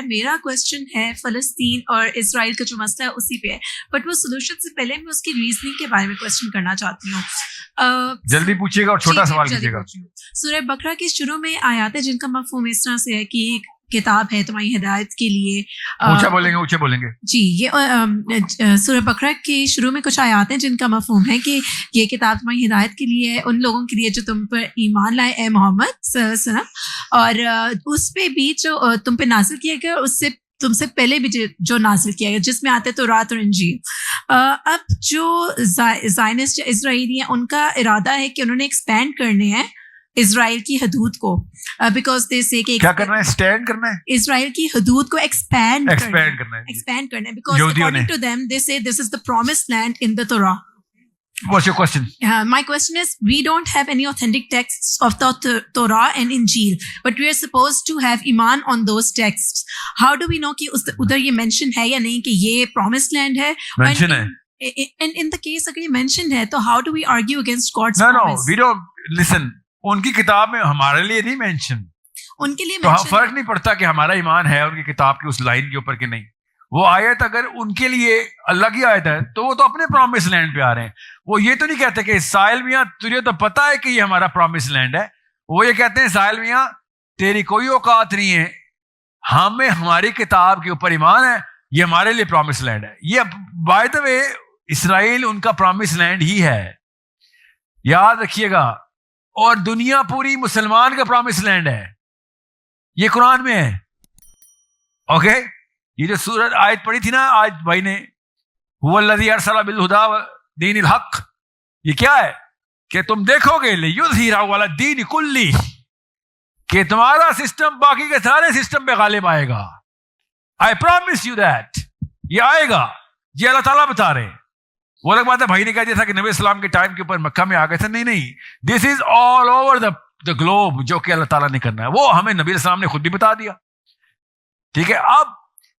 ہے. میرا کوشچن ہے فلسطین اور اسرائیل کا جو مسئلہ ہے اسی پہ ہے, بٹ وہ سولوشن سے پہلے میں اس کی ریزننگ کے بارے میں کوشچن کرنا چاہتی ہوں. جلدی پوچھیے گا اور چھوٹا سوال کیجیے گا. سورہ بقرہ کے شروع میں آیات ہیں جن کا مفہوم اس طرح سے ہے کہ ایک کتاب ہے تمہاری ہدایت کے لیے. اونچے بولیں گے جی. یہ سورہ بقرہ کے شروع میں کچھ آیات ہیں جن کا مفہوم ہے کہ یہ کتاب تمہاری ہدایت کے لیے ہے ان لوگوں کے لیے جو تم پر ایمان لائے اے محمد صلی اللہ علیہ وسلم, اور اس پہ بھی جو تم پہ نازل کیا گیا اور اس سے تم سے پہلے بھی جو نازل کیا گیا جس میں آتے تورات اور انجیل. اب جو زائنسٹ اسرائیلی ہیں ان کا ارادہ ہے کہ انہوں نے ایکسپینڈ کرنے ہیں اسرائیل کی حدود کو, بیکاز دے سے کہ کیا کرنا ہے, اسٹینڈ کرنا ہے, اسرائیل کی حدود کو ایکسپینڈ کرنا ہے, because according to them they say this is the promised land in the Torah. What's your question? My question is, we don't have any authentic texts of the Torah and Injil, but we are supposed to have iman on those texts. How do we know کہ ادھر یہ mention ہے یا نہیں کہ یہ promised land ہے؟ Mention ہے. And in the case اگر یہ mentioned ہے تو how do we argue against God's promise? No, we don't. Listen, ان کی کتاب میں ہمارے لیے نہیں مینشن, ان کے لیے تو فرق نہیں پڑتا کہ ہمارا ایمان ہے ان کی کتاب کی اس لائن کے اوپر کہ نہیں. وہ آیت اگر ان کے لیے اللہ کی آیت ہے تو وہ تو اپنے پرومس لینڈ پہ آ رہے ہیں. وہ یہ تو نہیں کہتے کہ ساحل میاں تجھے تو پتا ہے کہ یہ ہمارا پرومس لینڈ ہے. وہ یہ کہتے ہیں ساحل میاں تیری کوئی اوقات نہیں ہے, ہمیں ہماری کتاب کے اوپر ایمان ہے, یہ ہمارے لیے پرومس لینڈ ہے. یہ بائی دا وے اسرائیل ان کا پرومس لینڈ ہی ہے, یاد رکھیے گا. اور دنیا پوری مسلمان کا پرومس لینڈ ہے, یہ قرآن میں ہے. اوکے, یہ جو سورت آیت پڑھی تھی نا آج بھائی نے, هو الذی ارسل بالہدی ودین الحق, یہ کیا ہے کہ تم دیکھو گے لیظہرہ علی الدین کلہ, کہ تمہارا سسٹم باقی کے سارے سسٹم پہ غالب آئے گا. I promise you that, یہ آئے گا, یہ اللہ تعالیٰ بتا رہے ہیں. وہ لوگ بات ہے بھائی نے کہا تھا کہ نبی اسلام کے ٹائم کے اوپر مکہ میں آ گئے تھے. نہیں, دس از آل اوور دا گلوب, جو کہ اللہ تعالیٰ نے کرنا ہے وہ ہمیں نبی اسلام نے خود بھی بتا دیا. ٹھیک ہے, اب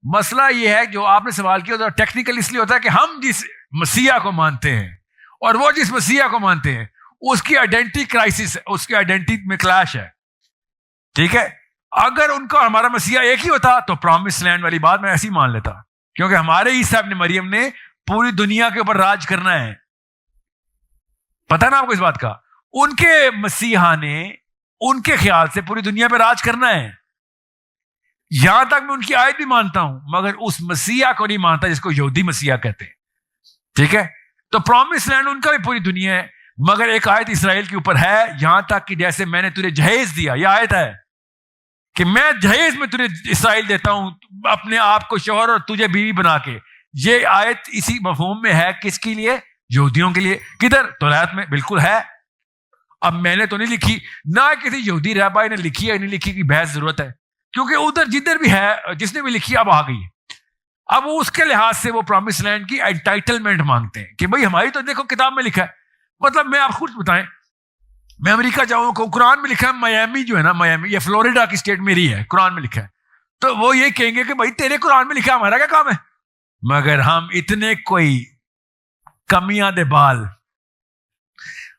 مسئلہ یہ ہے جو آپ نے سوال کیا ٹیکنیکل اس لیے ہوتا ہے کہ ہم جس مسیح کو مانتے ہیں اور وہ جس مسیح کو مانتے ہیں اس کی آئیڈینٹی کرائسس ہے, اس کی آئیڈینٹی میں کلیش ہے. ٹھیک ہے, اگر ان کا ہمارا مسیح ایک ہی ہوتا تو پرومس لینڈ والی بات میں ایسی مان لیتا, کیونکہ ہمارے عیسیٰ ابن مریم نے پوری دنیا کے اوپر راج کرنا ہے. پتہ نا آپ کو اس بات کا, ان کے مسیحا نے ان کے خیال سے پوری دنیا پہ راج کرنا ہے. یہاں تک میں ان کی آیت بھی مانتا ہوں, مگر اس مسیحا کو نہیں مانتا جس کو یہودی مسیحا کہتے ہیں. ٹھیک ہے, تو پرومس لینڈ ان کا بھی پوری دنیا ہے, مگر ایک آیت اسرائیل کے اوپر ہے, یہاں تک کہ جیسے میں نے تجھے جہیز دیا, یہ آیت ہے کہ میں جہیز میں تجھے اسرائیل دیتا ہوں, اپنے آپ کو شوہر اور تجھے بیوی بنا کے. یہ آیت اسی مفہوم میں ہے, کس کے لیے؟ یہودیوں کے لیے. کدھر؟ تورات میں بالکل ہے. اب میں نے تو نہیں لکھی, نہ کسی یہودی رہبائی نے لکھی ہے, نہیں لکھی کی بحث ضرورت ہے, کیونکہ ادھر جدھر بھی ہے جس نے بھی لکھی اب آ گئی ہے. اب وہ اس کے لحاظ سے وہ پرومس لینڈ کی انٹائٹلمنٹ مانگتے ہیں کہ بھائی ہماری تو دیکھو کتاب میں لکھا ہے. مطلب میں آپ خود بتائیں, میں امریکہ جاؤں کو قرآن میں لکھا ہے میامی جو ہے نا, میامی یہ فلوریڈا کی اسٹیٹ میری ہے, قرآن میں لکھا ہے, تو وہ یہ کہیں گے کہ بھائی تیرے قرآن میں لکھا ہے, ہمارا کیا کام ہے. مگر ہم اتنے کوئی کمیاں دے بال,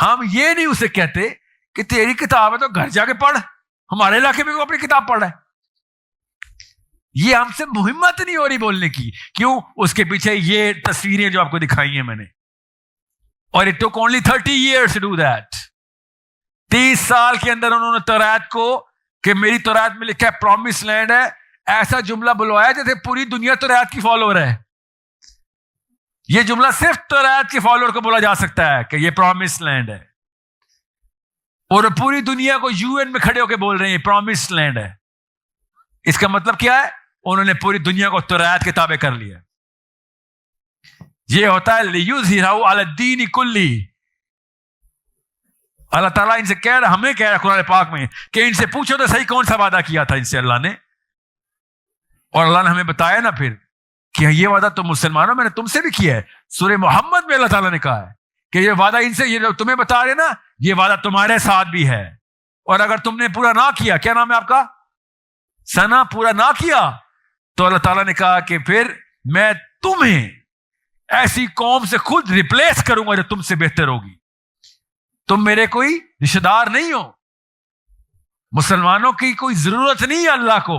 ہم یہ نہیں اسے کہتے کہ تیری کتاب ہے تو گھر جا کے پڑھ, ہمارے علاقے میں اپنی کتاب پڑھ رہا ہے. یہ ہم سے مہمت نہیں ہو رہی بولنے کی. کیوں؟ اس کے پیچھے یہ تصویریں جو آپ کو دکھائی ہیں میں نے, اور it took only 30 years to do that. 30 سال کے اندر انہوں نے تورات کو, کہ میری تورات میں لکھا ہے پرومس لینڈ ہے, ایسا جملہ بلوایا جیسے پوری دنیا تورات کی فالوور ہے. یہ جملہ صرف تورات کے فالوور کو بولا جا سکتا ہے کہ یہ پرومس لینڈ ہے, اور پوری دنیا کو UN میں کھڑے ہو کے بول رہے ہیں پرومس لینڈ ہے. اس کا مطلب کیا ہے؟ انہوں نے پوری دنیا کو تورات کے تابع کر لیا. یہ ہوتا ہے لیظہرہ علی الدین کلہ. اللہ تعالیٰ ان سے کہہ رہا, ہمیں کہہ رہا قرآن پاک میں کہ ان سے پوچھو تو صحیح کون سا وعدہ کیا تھا ان سے اللہ نے. اور اللہ نے ہمیں بتایا نا پھر کہ یہ وعدہ تو مسلمانوں میں نے تم سے بھی کیا ہے. سورہ محمد میں اللہ تعالیٰ نے کہا ہے کہ یہ وعدہ ان سے, یہ تمہیں بتا رہے نا, یہ وعدہ تمہارے ساتھ بھی ہے, اور اگر تم نے پورا نہ کیا, کیا نام ہے آپ کا, سنا, پورا نہ کیا, تو اللہ تعالیٰ نے کہا کہ پھر میں تمہیں ایسی قوم سے خود ریپلیس کروں گا جو تم سے بہتر ہوگی. تم میرے کوئی رشتہ دار نہیں ہو, مسلمانوں کی کوئی ضرورت نہیں ہے اللہ کو.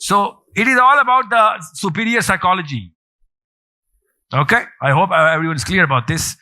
So it is all about the superior psychology. Okay, I hope everyone is clear about this.